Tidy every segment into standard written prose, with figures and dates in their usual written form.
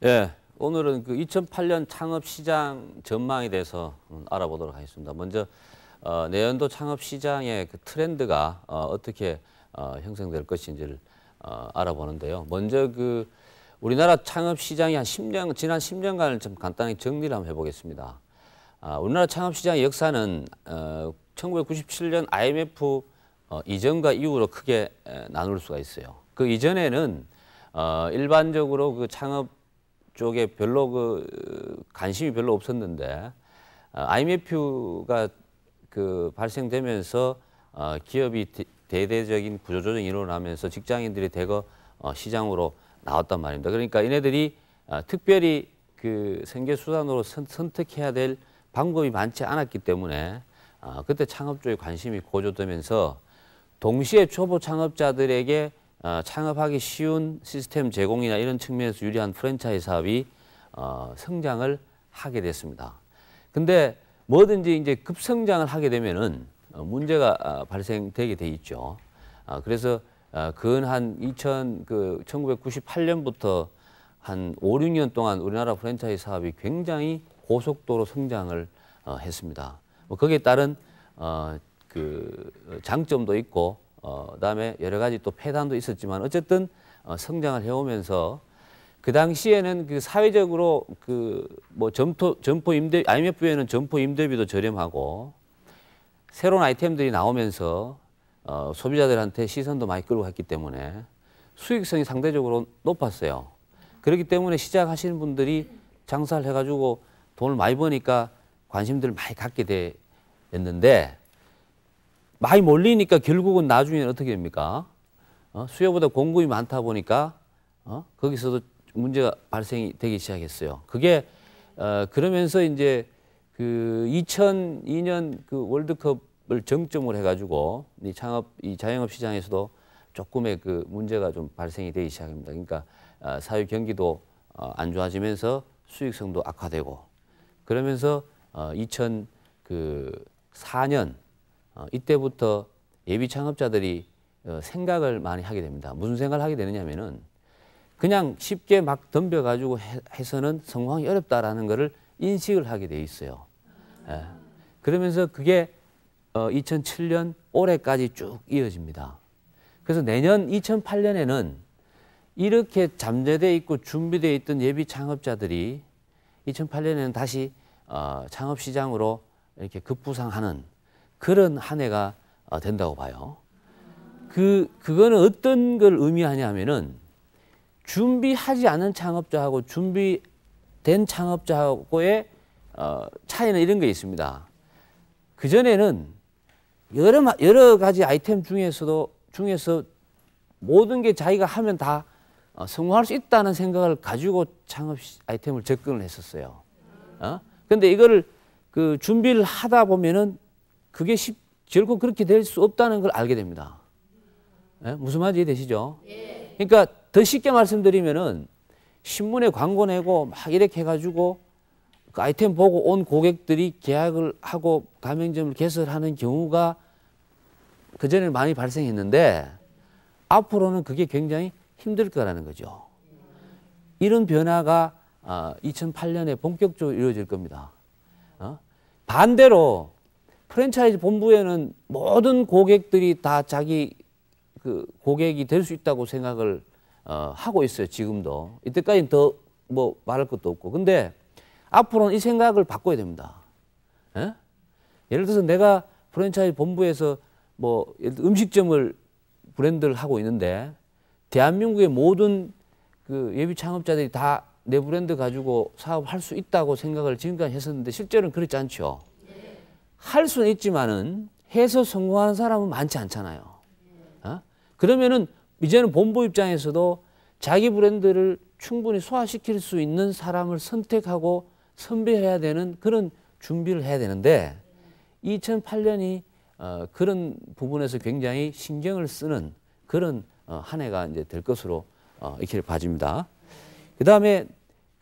예, 오늘은 그 2008년 창업 시장 전망에 대해서 알아보도록 하겠습니다. 먼저 내년도 창업 시장의 그 트렌드가 어떻게 형성될 것인지를 알아보는데요. 먼저 그 우리나라 창업 시장이 지난 10년간을 좀 간단히 정리를 한번 해보겠습니다. 우리나라 창업 시장의 역사는 1997년 IMF 이전과 이후로 크게 나눌 수가 있어요. 그 이전에는 일반적으로 그 창업 쪽에 별로 관심이 별로 없었는데 IMF가 그 발생되면서 기업이 대대적인 구조조정이 일어나면서 직장인들이 대거 시장으로 나왔단 말입니다. 그러니까 이네들이 특별히 그 생계 수단으로 선택해야 될 방법이 많지 않았기 때문에 그때 창업 쪽에 관심이 고조되면서 동시에 초보 창업자들에게 창업하기 쉬운 시스템 제공이나 이런 측면에서 유리한 프랜차이즈 사업이 성장을 하게 됐습니다. 근데 뭐든지 이제 급성장을 하게 되면은 문제가 발생되게 돼 있죠. 그래서 근 한 1998년부터 한 5, 6년 동안 우리나라 프랜차이즈 사업이 굉장히 고속도로 성장을 했습니다. 거기에 따른 그 장점도 있고 그다음에 여러 가지 또 폐단도 있었지만 어쨌든 성장을 해오면서 그 당시에는 그 사회적으로 그 뭐 점포 임대 IMF에는 점포 임대비도 저렴하고 새로운 아이템들이 나오면서 소비자들한테 시선도 많이 끌고 갔기 때문에 수익성이 상대적으로 높았어요. 그렇기 때문에 시작하시는 분들이 장사를 해가지고 돈을 많이 버니까 관심들을 많이 갖게 됐는데 많이 몰리니까 결국은 나중에는 어떻게 됩니까? 수요보다 공급이 많다 보니까 거기서도 문제가 발생이 되기 시작했어요. 그게 그러면서 이제 그 2002년 그 월드컵을 정점으로 해가지고 이 자영업 시장에서도 조금의 그 문제가 좀 발생이 되기 시작합니다. 그러니까 사회 경기도 안 좋아지면서 수익성도 악화되고 그러면서 2004년 이때부터 예비 창업자들이 생각을 많이 하게 됩니다. 무슨 생각을 하게 되느냐면은 그냥 쉽게 막 덤벼가지고 해서는 성공하기 어렵다라는 것을 인식을 하게 돼 있어요. 예. 그러면서 그게 2007년 올해까지 쭉 이어집니다. 그래서 내년 2008년에는 이렇게 잠재되어 있고 준비되어 있던 예비 창업자들이 2008년에는 다시 창업시장으로 이렇게 급부상하는 그런 한 해가 된다고 봐요. 그거는 어떤 걸 의미하냐면은 준비하지 않은 창업자하고 준비된 창업자하고의 차이는 이런 게 있습니다. 그전에는 여러 가지 아이템 중에서 모든 게 자기가 하면 다 성공할 수 있다는 생각을 가지고 창업 아이템을 접근을 했었어요. 근데 이거를 그 준비를 하다 보면은 그게 결코 그렇게 될 수 없다는 걸 알게 됩니다. 무슨 말인지 이해되시죠? 그러니까 더 쉽게 말씀드리면은 신문에 광고 내고 막 이렇게 해가지고 그 아이템 보고 온 고객들이 계약을 하고 가맹점을 개설하는 경우가 그전에는 많이 발생했는데 앞으로는 그게 굉장히 힘들 거라는 거죠. 이런 변화가 2008년에 본격적으로 이루어질 겁니다. 반대로 프랜차이즈 본부에는 모든 고객들이 다 자기 그 고객이 될 수 있다고 생각을 하고 있어요. 지금도. 이때까지는 더 뭐 말할 것도 없고. 근데 앞으로는 이 생각을 바꿔야 됩니다. 예를 들어서 내가 프랜차이즈 본부에서 뭐 음식점을 브랜드를 하고 있는데 대한민국의 모든 그 예비 창업자들이 다 내 브랜드 가지고 사업할 수 있다고 생각을 지금까지 했었는데 실제로는 그렇지 않죠. 할 수는 있지만은 해서 성공하는 사람은 많지 않잖아요. 그러면은 이제는 본부 입장에서도 자기 브랜드를 충분히 소화시킬 수 있는 사람을 선택하고 선별해야 되는 그런 준비를 해야 되는데 2008년이 그런 부분에서 굉장히 신경을 쓰는 그런 한 해가 이제 될 것으로 이렇게 봐집니다. 그 다음에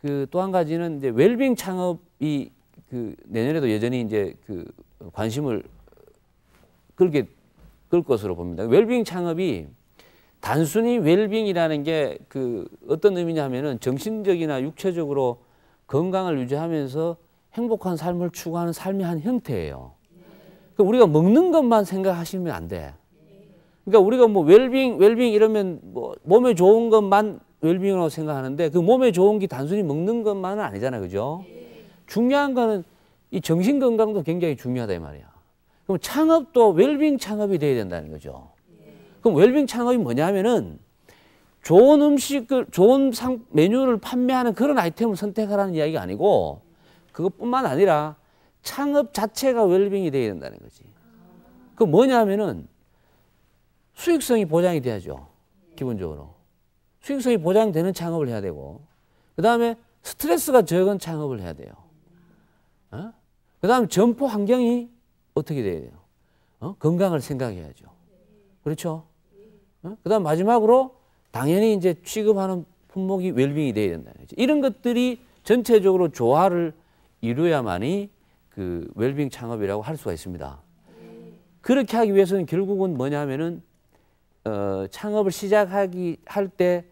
그 또 한 가지는 이제 웰빙 창업이 그 내년에도 여전히 이제 그 관심을 끌 것으로 봅니다. 웰빙 창업이 단순히 웰빙이라는 게 그 어떤 의미냐면은 정신적이나 육체적으로 건강을 유지하면서 행복한 삶을 추구하는 삶의 한 형태예요. 그러니까 우리가 먹는 것만 생각하시면 안 돼. 그러니까 우리가 뭐 웰빙 이러면 뭐 몸에 좋은 것만 웰빙이라고 생각하는데 그 몸에 좋은 게 단순히 먹는 것만은 아니잖아요. 그죠? 중요한 거는 이 정신 건강도 굉장히 중요하다 이 말이야. 그럼 창업도 웰빙 창업이 돼야 된다는 거죠. 그럼 웰빙 창업이 뭐냐면은 좋은 음식을, 좋은 메뉴를 판매하는 그런 아이템을 선택하라는 이야기가 아니고 그것뿐만 아니라 창업 자체가 웰빙이 돼야 된다는 거지. 그 뭐냐면은 수익성이 보장이 돼야죠. 기본적으로. 수익성이 보장되는 창업을 해야 되고 그 다음에 스트레스가 적은 창업을 해야 돼요. 그 다음에 점포 환경이 어떻게 돼야 돼요? 건강을 생각해야죠. 그렇죠? 그 다음 마지막으로 당연히 이제 취급하는 품목이 웰빙이 돼야 된다는 거죠. 이런 것들이 전체적으로 조화를 이루어야만이 그 웰빙 창업이라고 할 수가 있습니다. 그렇게 하기 위해서는 결국은 뭐냐면은 창업을 시작하기 할 때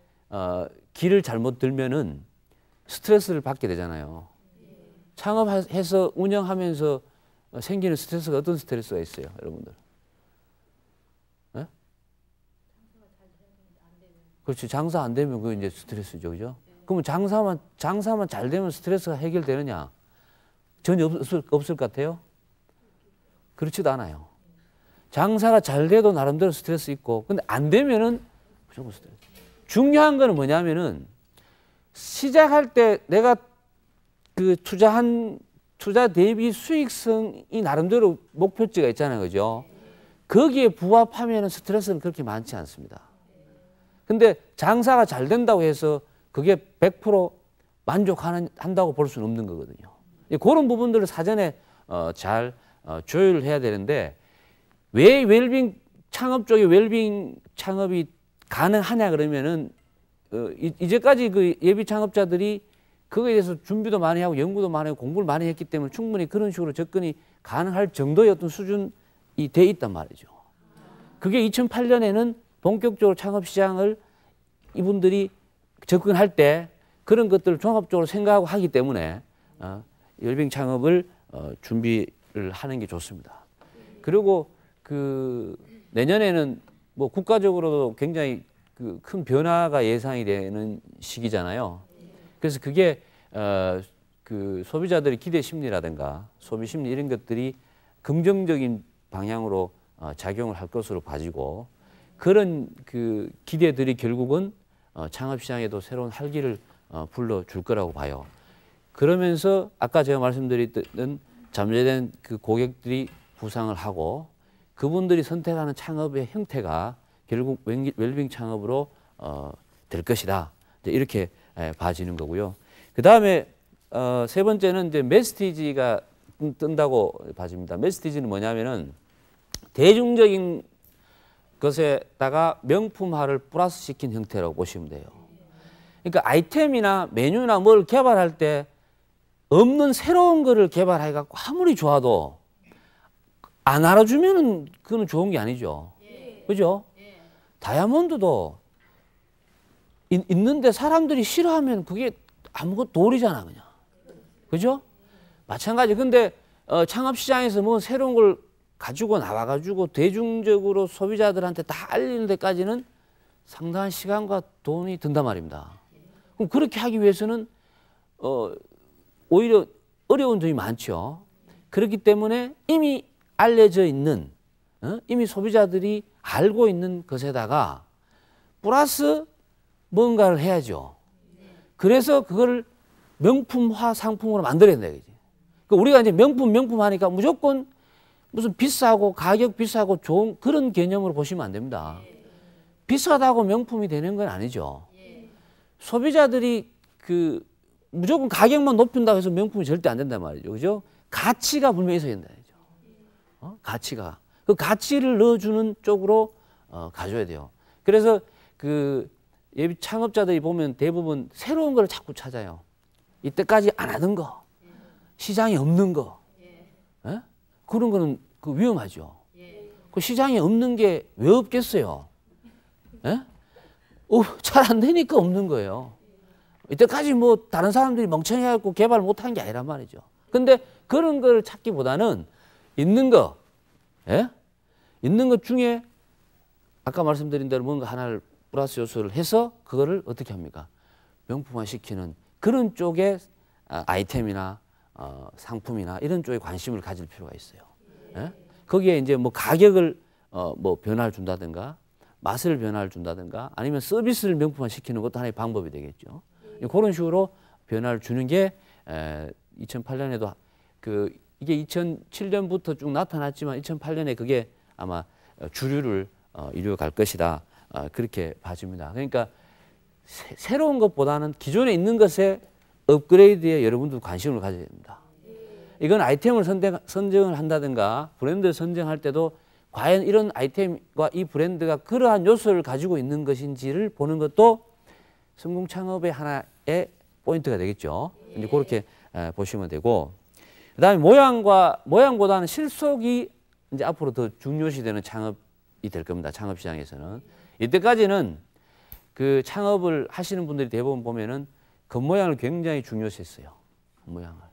길을 잘못 들면은 스트레스를 받게 되잖아요. 창업해서 운영하면서 생기는 스트레스가 어떤 스트레스가 있어요, 여러분들? 네? 그렇지, 장사 안 되면 그게 이제 스트레스죠, 그죠? 그러면 장사만 잘 되면 스트레스가 해결되느냐? 전혀 없을 것 같아요? 그렇지도 않아요. 장사가 잘 돼도 나름대로 스트레스 있고, 근데 안 되면은 무조건 스트레스. 중요한 거는 뭐냐면은 시작할 때 내가 그 투자 대비 수익성이 나름대로 목표치가 있잖아요, 그죠? 거기에 부합하면은 스트레스는 그렇게 많지 않습니다. 근데 장사가 잘 된다고 해서 그게 100% 만족한다고 볼 수는 없는 거거든요. 그런 부분들을 사전에 잘 조율을 해야 되는데 왜 웰빙 창업 쪽에 웰빙 창업이 가능하냐 그러면은 이제까지 그 예비 창업자들이 그거에 대해서 준비도 많이 하고 연구도 많이 하고 공부를 많이 했기 때문에 충분히 그런 식으로 접근이 가능할 정도의 어떤 수준이 돼 있단 말이죠. 그게 2008년에는 본격적으로 창업 시장을 이분들이 접근할 때 그런 것들을 종합적으로 생각하고 하기 때문에 웰빙 창업을 준비를 하는 게 좋습니다. 그리고 그 내년에는 뭐 국가적으로도 굉장히 그 큰 변화가 예상이 되는 시기잖아요. 그래서 그게 그 소비자들의 기대 심리라든가 소비 심리 이런 것들이 긍정적인 방향으로 작용을 할 것으로 봐지고 그런 그 기대들이 결국은 창업 시장에도 새로운 활기를 불러줄 거라고 봐요. 그러면서 아까 제가 말씀드렸던 잠재된 그 고객들이 부상을 하고 그분들이 선택하는 창업의 형태가 결국 웰빙 창업으로 될 것이다. 이렇게 봐지는 거고요. 그 다음에 세 번째는 이제 메시지가 뜬다고 봐집니다. 메시지는 뭐냐면은 대중적인 것에다가 명품화를 플러스 시킨 형태라고 보시면 돼요. 그러니까 아이템이나 메뉴나 뭘 개발할 때 없는 새로운 거를 개발해 갖고 아무리 좋아도 안 알아주면은 그건 좋은 게 아니죠. 그죠? 다이아몬드도 있는데 사람들이 싫어하면 그게 아무것도 돌이잖아, 그냥. 그죠? 마찬가지. 근데 창업 시장에서 뭐 새로운 걸 가지고 나와가지고 대중적으로 소비자들한테 다 알리는 데까지는 상당한 시간과 돈이 든단 말입니다. 그럼 그렇게 하기 위해서는 오히려 어려운 점이 많죠. 그렇기 때문에 이미 알려져 있는 이미 소비자들이 알고 있는 것에다가 플러스 뭔가를 해야죠. 그래서 그걸 명품화 상품으로 만들어야 된다. 그러니까 우리가 이제 명품 하니까 무조건 무슨 비싸고 가격 비싸고 좋은 그런 개념으로 보시면 안 됩니다. 비싸다고 명품이 되는 건 아니죠. 소비자들이 그 무조건 가격만 높인다고 해서 명품이 절대 안 된단 말이죠. 그죠? 가치가 분명히 있어야 된다. 가치가. 그 가치를 넣어주는 쪽으로 가져야 돼요. 그래서 그 예비 창업자들이 보면 대부분 새로운 걸 자꾸 찾아요. 이때까지 안 하던 거, 시장에 없는 거. 예? 그런 거는 그 위험하죠. 그 시장에 없는 게 왜 없겠어요? 예? 잘 안 되니까 없는 거예요. 이때까지 뭐 다른 사람들이 멍청해갖고 개발 못한 게 아니란 말이죠. 근데 그런 걸 찾기보다는 있는 거, 예? 있는 것 중에 아까 말씀드린 대로 뭔가 하나를 플러스 요소를 해서 그거를 어떻게 합니까? 명품화 시키는 그런 쪽의 아이템이나 상품이나 이런 쪽에 관심을 가질 필요가 있어요. 예? 거기에 이제 뭐 가격을 뭐 변화를 준다든가 맛을 변화를 준다든가 아니면 서비스를 명품화 시키는 것도 하나의 방법이 되겠죠. 그런 식으로 변화를 주는 게 2008년에도 이게 2007년부터 쭉 나타났지만 2008년에 그게 아마 주류를 이루어갈 것이다. 그렇게 봐집니다. 그러니까 새로운 것보다는 기존에 있는 것에 업그레이드에 여러분도 관심을 가져야 됩니다. 이건 아이템을 선정을 한다든가 브랜드를 선정할 때도 과연 이런 아이템과 이 브랜드가 그러한 요소를 가지고 있는 것인지를 보는 것도 성공 창업의 하나의 포인트가 되겠죠. 이제 그렇게 보시면 되고, 그다음에 모양보다는 실속이 이제 앞으로 더 중요시되는 창업이 될 겁니다. 창업 시장에서는 이때까지는 그 창업을 하시는 분들이 대부분 보면은 겉모양을 굉장히 중요시했어요. 겉모양을.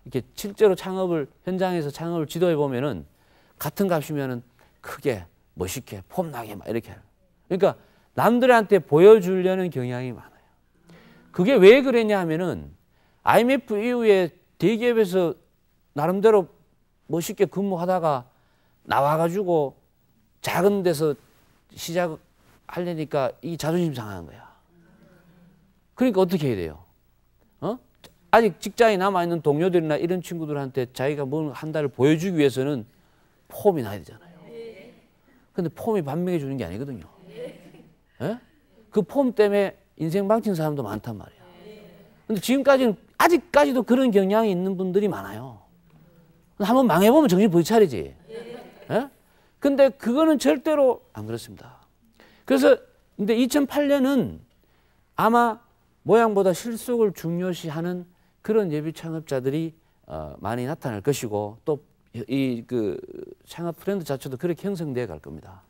이렇게 실제로 현장에서 창업을 지도해 보면은 같은 값이면은 크게 멋있게 폼나게 막 이렇게. 그러니까 남들한테 보여주려는 경향이 많아요. 그게 왜 그랬냐 하면은 IMF 이후에 대기업에서 나름대로 멋있게 근무하다가 나와가지고 작은 데서 시작하려니까 이 자존심 상하는 거야. 그러니까 어떻게 해야 돼요? 아직 직장에 남아있는 동료들이나 이런 친구들한테 자기가 뭘 한다를 보여주기 위해서는 폼이 나야 되잖아요. 근데 폼이 반명해 주는 게 아니거든요. 예? 그 폼 때문에 인생 망친 사람도 많단 말이야. 근데 지금까지는 아직까지도 그런 경향이 있는 분들이 많아요. 한번 망해보면 정신 못 차리지. 예? 근데 그거는 절대로 안 그렇습니다. 그래서 근데 2008년은 아마 모양보다 실속을 중요시하는 그런 예비 창업자들이 많이 나타날 것이고 또 이 창업 트렌드 자체도 그렇게 형성되어 갈 겁니다.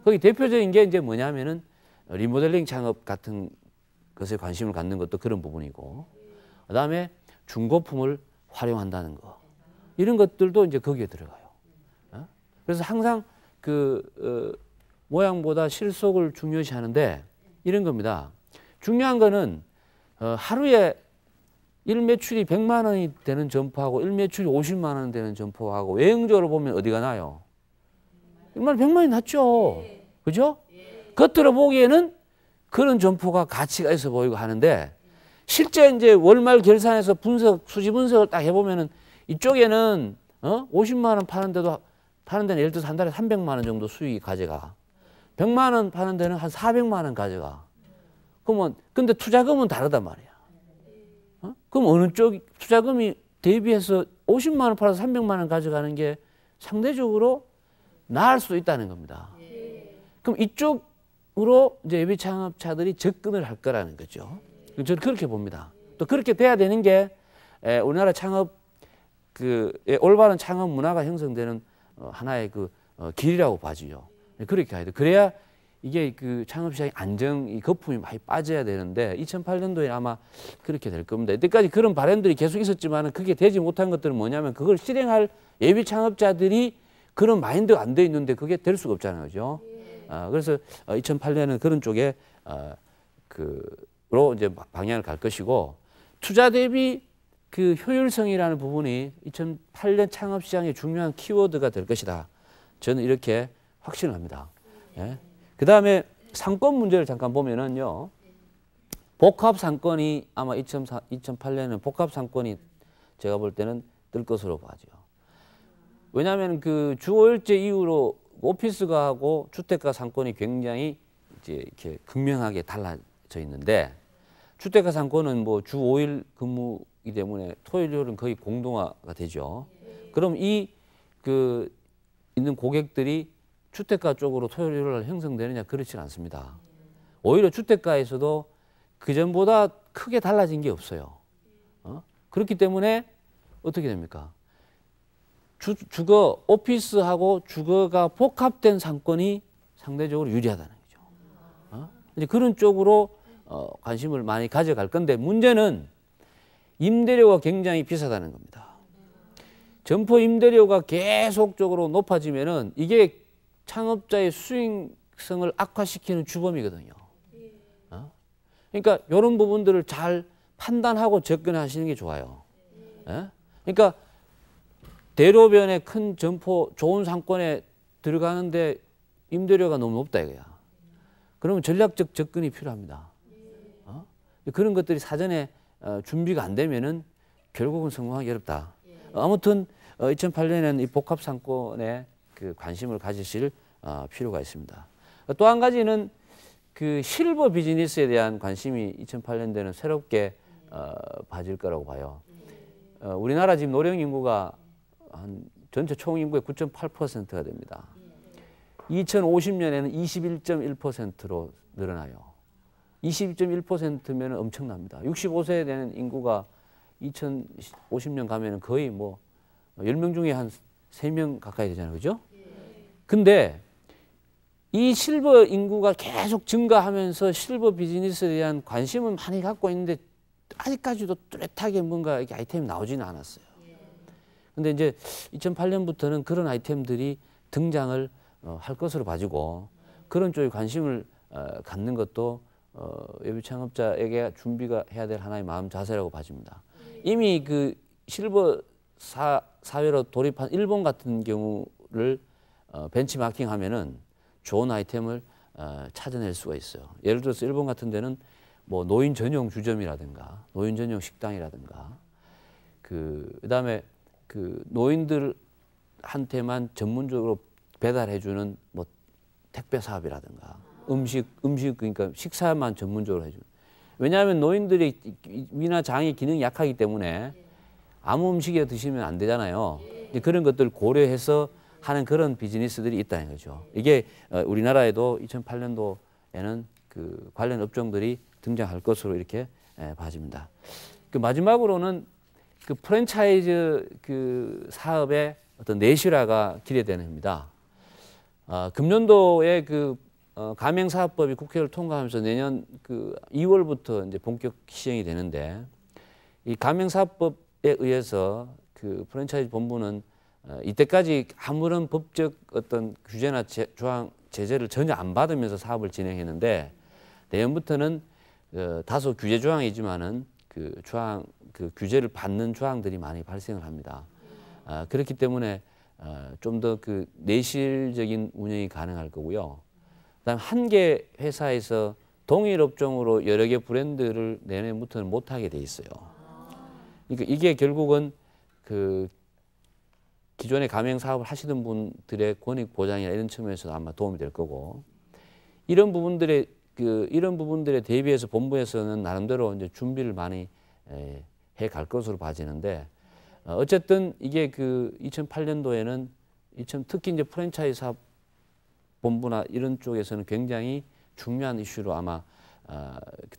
거기 대표적인 게 이제 뭐냐면은 리모델링 창업 같은 것에 관심을 갖는 것도 그런 부분이고, 그다음에 중고품을 활용한다는 거, 이런 것들도 이제 거기에 들어가요. 그래서 항상 모양보다 실속을 중요시하는데 이런 겁니다. 중요한 거는 하루에 일매출이 100만 원이 되는 점포하고 일매출이 50만 원 되는 점포하고 외형적으로 보면 어디가 나요? 정말 100만 원이 낫죠. 그죠? 겉으로 보기에는 그런 점포가 가치가 있어 보이고 하는데 실제 이제 월말 결산에서 수지 분석을 딱 해보면은 이쪽에는 50만 원 파는 데는 예를 들어서 한 달에 300만 원 정도 수익이 가져가. 100만 원 파는 데는 한 400만 원 가져가. 그러면 근데 투자금은 다르단 말이야. 그럼 어느 쪽 투자금이 대비해서 50만 원 팔아서 300만 원 가져가는 게 상대적으로 나을 수도 있다는 겁니다. 그럼 이쪽으로 이제 예비 창업자들이 접근을 할 거라는 거죠. 저는 그렇게 봅니다. 또 그렇게 돼야 되는 게 우리나라 창업 올바른 창업 문화가 형성되는 하나의 길이라고 봐지죠. 그렇게 해야 돼. 그래야 이게 창업 시장의 이 거품이 많이 빠져야 되는데 2008년도에 아마 그렇게 될 겁니다. 이때까지 그런 바람들이 계속 있었지만 그게 되지 못한 것들은 뭐냐면 그걸 실행할 예비 창업자들이 그런 마인드가 안 돼 있는데 그게 될 수가 없잖아요. 그죠? 그래서 2008년은 그런 쪽에 로 이제 방향을 갈 것이고, 투자 대비 효율성이라는 부분이 2008년 창업 시장의 중요한 키워드가 될 것이다. 저는 이렇게 확신을 합니다. 예? 그 다음에 상권 문제를 잠깐 보면은요, 복합 상권이 아마 2008년에는 복합 상권이 제가 볼 때는 뜰 것으로 봐죠. 왜냐하면 주 5일제 이후로 오피스가 하고 주택가 상권이 굉장히 이제 이렇게 극명하게 달라져 있는데, 주택가 상권은 뭐 주 5일 근무이기 때문에 토요일은 거의 공동화가 되죠. 그럼 있는 고객들이 주택가 쪽으로 토요일 날 형성되느냐? 그렇지 않습니다. 오히려 주택가에서도 그전보다 크게 달라진 게 없어요. 그렇기 때문에 어떻게 됩니까? 주거, 오피스하고 주거가 복합된 상권이 상대적으로 유리하다는 거죠. 이제 그런 쪽으로 관심을 많이 가져갈 건데 문제는 임대료가 굉장히 비싸다는 겁니다. 점포 임대료가 계속적으로 높아지면은 이게 창업자의 수익성을 악화시키는 주범이거든요. 그러니까 이런 부분들을 잘 판단하고 접근하시는 게 좋아요. 그러니까 대로변에 큰 점포, 좋은 상권에 들어가는데 임대료가 너무 높다 이거야. 그러면 전략적 접근이 필요합니다. 그런 것들이 사전에 준비가 안 되면은 결국은 성공하기 어렵다. 아무튼 2008년에는 이 복합 상권에 그 관심을 가지실 필요가 있습니다. 또 한 가지는 그 실버 비즈니스에 대한 관심이 2008년도에는 새롭게 봐질 거라고 봐요. 우리나라 지금 노령 인구가 한 전체 총 인구의 9.8%가 됩니다. 2050년에는 21.1%로 늘어나요. 22.1%면 엄청납니다. 65세 되는 인구가 2050년 가면은 거의 뭐 10명 중에 한 3명 가까이 되잖아요. 그죠? 근데 이 실버 인구가 계속 증가하면서 실버 비즈니스에 대한 관심은 많이 갖고 있는데 아직까지도 뚜렷하게 뭔가 이렇게 아이템이 나오지는 않았어요. 근데 이제 2008년부터는 그런 아이템들이 등장을 할 것으로 봐지고 그런 쪽에 관심을 갖는 것도 예비 창업자에게 준비가 해야 될 하나의 마음 자세라고 봐집니다. 이미 그 실버 사회로 돌입한 일본 같은 경우를 벤치마킹 하면은 좋은 아이템을 찾아낼 수가 있어요. 예를 들어서 일본 같은 데는 뭐 노인 전용 주점이라든가 노인 전용 식당이라든가 그다음에 그 노인들한테만 전문적으로 배달해주는 뭐 택배 사업이라든가 음식 그러니까 식사만 전문적으로 해주는. 왜냐하면 노인들이 위나 장의 기능이 약하기 때문에 아무 음식에 드시면 안 되잖아요. 그런 것들을 고려해서 하는 그런 비즈니스들이 있다는 거죠. 이게 우리나라에도 2008년도에는 그 관련 업종들이 등장할 것으로 이렇게 봐집니다. 그 마지막으로는 그 프랜차이즈 그 사업의 어떤 내실화가 기대되는 겁니다. 금년도에 그 가맹사업법이 국회를 통과하면서 내년 그 2월부터 이제 본격 시행이 되는데 이 가맹사업법에 의해서 그 프랜차이즈 본부는 이때까지 아무런 법적 어떤 규제나 조항 제재를 전혀 안 받으면서 사업을 진행했는데 내년부터는 다소 규제 조항이지만은 그 조항 그 규제를 받는 조항들이 많이 발생을 합니다. 그렇기 때문에 좀 더 그 내실적인 운영이 가능할 거고요. 그다음 한 개 회사에서 동일 업종으로 여러 개 브랜드를 내년부터는 못 하게 돼 있어요. 그러니까 이게 결국은 그 기존의 가맹 사업을 하시던 분들의 권익 보장이나 이런 측면에서도 아마 도움이 될 거고 이런 부분들에 대비해서 본부에서는 나름대로 이제 준비를 많이 해 갈 것으로 봐지는데 어쨌든 이게 그 2008년도에는 특히 이제 프랜차이즈 사업 본부나 이런 쪽에서는 굉장히 중요한 이슈로 아마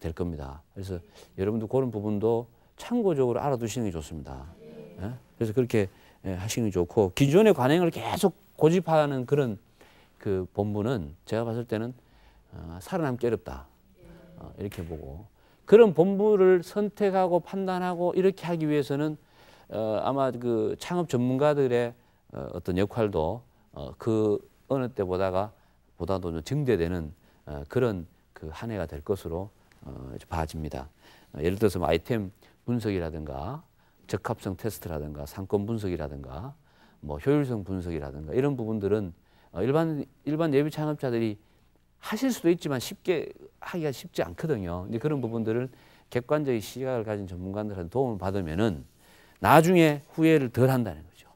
될 겁니다. 그래서 여러분들 그런 부분도 참고적으로 알아두시는 게 좋습니다. 예? 그래서 그렇게 하시는 게 좋고 기존의 관행을 계속 고집하는 그런 그 본부는 제가 봤을 때는 살아남기 어렵다. 이렇게 보고 그런 본부를 선택하고 판단하고 이렇게 하기 위해서는 아마 그 창업 전문가들의 어떤 역할도 그 어느 때보다도 증대되는 그런 그 한 해가 될 것으로 봐집니다. 예를 들어서 뭐 아이템 분석이라든가 적합성 테스트라든가 상권 분석이라든가 뭐 효율성 분석이라든가 이런 부분들은 일반 예비 창업자들이 하실 수도 있지만 쉽게 하기가 쉽지 않거든요. 이제 그런 부분들을 객관적인 시각을 가진 전문가들한테 도움을 받으면은 나중에 후회를 덜 한다는 거죠.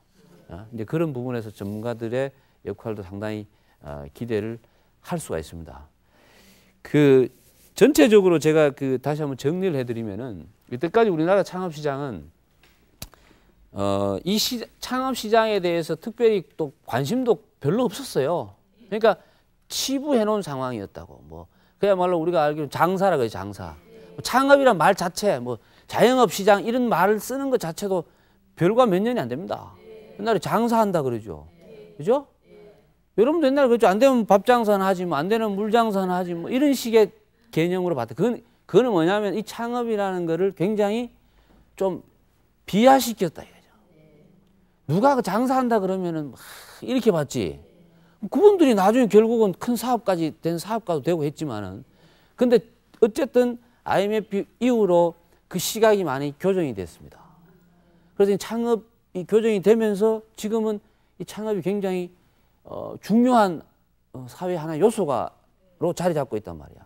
이제 그런 부분에서 전문가들의 역할도 상당히 기대를 할 수가 있습니다. 그 전체적으로 제가 그 다시 한번 정리를 해드리면은 이때까지 우리나라 창업 시장은 이 창업 시장에 대해서 특별히 또 관심도 별로 없었어요. 그러니까 치부해 놓은 상황이었다고. 뭐 그야말로 우리가 알기로 장사라 그래 장사. 창업이란 말 자체 뭐 자영업 시장 이런 말을 쓰는 것 자체도 별과 몇 년이 안 됩니다. 옛날에 장사한다 그러죠. 그죠? 여러분도 옛날에 그랬죠. 안 되면 밥 장사는 하지 뭐 안 되면 물 장사는 하지 뭐 이런 식의 개념으로 봤다. 그거는 뭐냐면 이 창업이라는 거를 굉장히 좀 비하시켰다 이거죠. 누가 장사한다 그러면은 이렇게 봤지. 그분들이 나중에 결국은 큰 사업까지 된 사업가도 되고 했지만은, 근데 어쨌든 IMF 이후로 그 시각이 많이 교정이 됐습니다. 그래서 이 창업이 교정이 되면서 지금은 이 창업이 굉장히 중요한 사회 하나의 요소가로 자리 잡고 있단 말이야.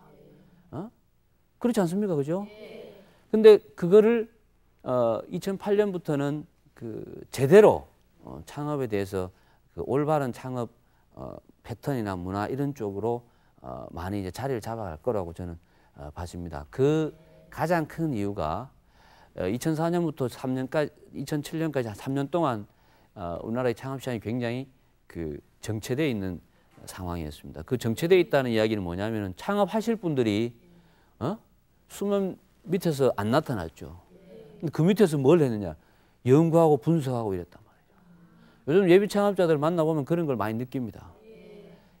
그렇지 않습니까? 그죠? 근데 그거를 2008년부터는 그 제대로 창업에 대해서 그 올바른 창업 패턴이나 문화 이런 쪽으로 많이 이제 자리를 잡아갈 거라고 저는 봐집니다. 그 가장 큰 이유가 2004년부터 3년까지 2007년까지 한 3년 동안 우리나라의 창업 시장이 굉장히 그 정체되어 있는 상황이었습니다. 그 정체되어 있다는 이야기는 뭐냐면은 창업하실 분들이 수면 밑에서 안 나타났죠. 근데 그 밑에서 뭘 했느냐? 연구하고 분석하고 이랬단 말이죠. 요즘 예비 창업자들 만나보면 그런 걸 많이 느낍니다.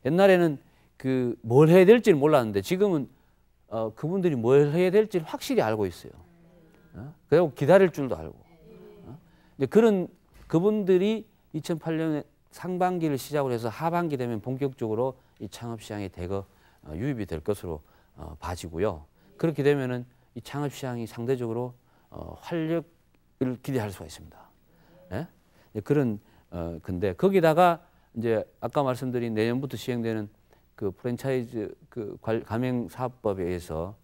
옛날에는 그 뭘 해야 될지는 몰랐는데 지금은 그분들이 뭘 해야 될지를 확실히 알고 있어요. 그리고 기다릴 줄도 알고. 근데 그런 그분들이 2008년에 상반기를 시작으로 해서 하반기 되면 본격적으로 이 창업 시장에 대거 유입이 될 것으로 봐지고요. 그렇게 되면은 이 창업 시장이 상대적으로 활력을 기대할 수가 있습니다. 예? 그런 근데 거기다가 이제 아까 말씀드린 내년부터 시행되는 그 프랜차이즈 그 가맹 사업법에 의해서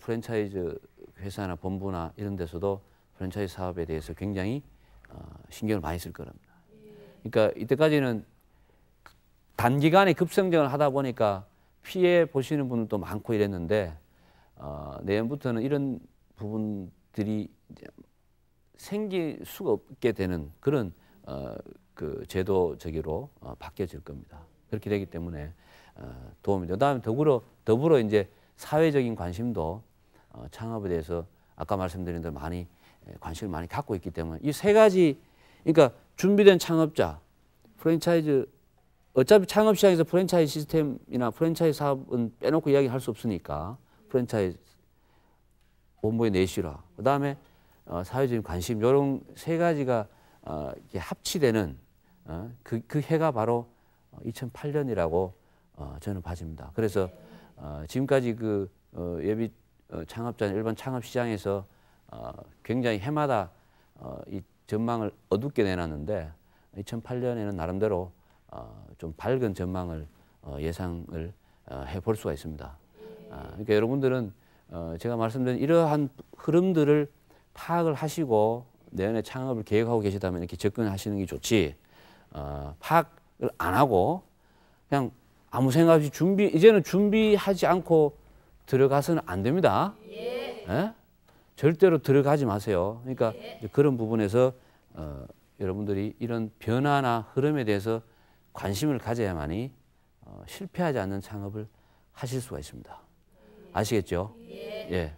프랜차이즈 회사나 본부나 이런 데서도 프랜차이즈 사업에 대해서 굉장히 신경을 많이 쓸 겁니다. 그러니까 이때까지는 단기간에 급성장을 하다 보니까 피해 보시는 분들도 많고 이랬는데 내년부터는 이런 부분들이 이제 생길 수가 없게 되는 그런 그 제도적으로 바뀌어질 겁니다. 그렇게 되기 때문에 도움이 돼요. 그다음에 더불어 이제 사회적인 관심도 창업에 대해서 아까 말씀드린 대로 많이 관심을 많이 갖고 있기 때문에 이 세 가지, 그러니까 준비된 창업자, 프랜차이즈, 어차피 창업 시장에서 프랜차이즈 시스템이나 프랜차이즈 사업은 빼놓고 이야기할 수 없으니까 프랜차이즈 본부의 내실화, 그다음에 사회적인 관심, 이런 세 가지가 이렇게 합치되는 그 해가 바로 2008년이라고 저는 봐집니다. 그래서 지금까지 그 예비 창업자 일반 창업 시장에서 굉장히 해마다 이 전망을 어둡게 내놨는데 2008년에는 나름대로 좀 밝은 전망을 예상을 해볼 수가 있습니다. 그러니까 여러분들은 제가 말씀드린 이러한 흐름들을 파악을 하시고 내년에 창업을 계획하고 계시다면 이렇게 접근하시는 게 좋지, 파악을 안 하고 그냥 아무 생각 없이 이제는 준비하지 않고 들어가서는 안 됩니다. 예? 절대로 들어가지 마세요. 그러니까 그런 부분에서 여러분들이 이런 변화나 흐름에 대해서 관심을 가져야만이 실패하지 않는 창업을 하실 수가 있습니다. 아시겠죠? 예.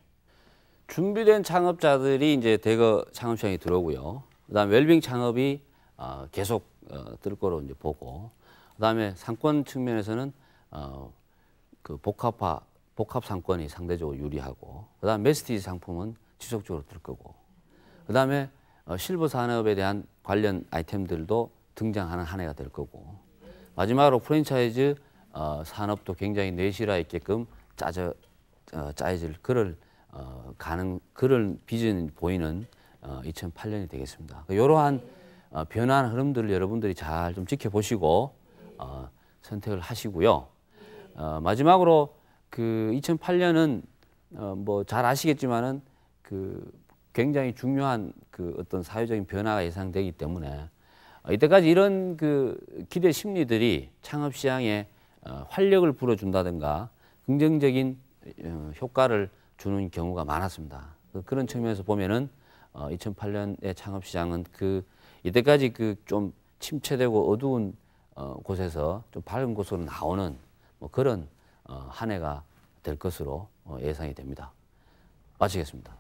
준비된 창업자들이 이제 대거 창업 시장에 들어오고요. 그다음 웰빙 창업이 계속 뜰 거로 이제 보고, 그다음에 상권 측면에서는 그 복합 상권이 상대적으로 유리하고, 그다음 메스티지 상품은 지속적으로 뜰 거고, 그다음에 실버 산업에 대한 관련 아이템들도 등장하는 한 해가 될 거고, 마지막으로 프랜차이즈 산업도 굉장히 내실화 있게끔 짜여질 그럴 비전이 보이는 2008년이 되겠습니다. 이러한 변화한 흐름들을 여러분들이 잘 좀 지켜보시고 선택을 하시고요. 마지막으로 그 2008년은 뭐 잘 아시겠지만은 그 굉장히 중요한 그 어떤 사회적인 변화가 예상되기 때문에 이때까지 이런 그 기대 심리들이 창업 시장에 활력을 불어준다든가 긍정적인 효과를 주는 경우가 많았습니다. 그런 측면에서 보면은 2008년의 창업 시장은 그 이때까지 그 좀 침체되고 어두운 곳에서 좀 밝은 곳으로 나오는 뭐 그런 한 해가 될 것으로 예상이 됩니다. 마치겠습니다.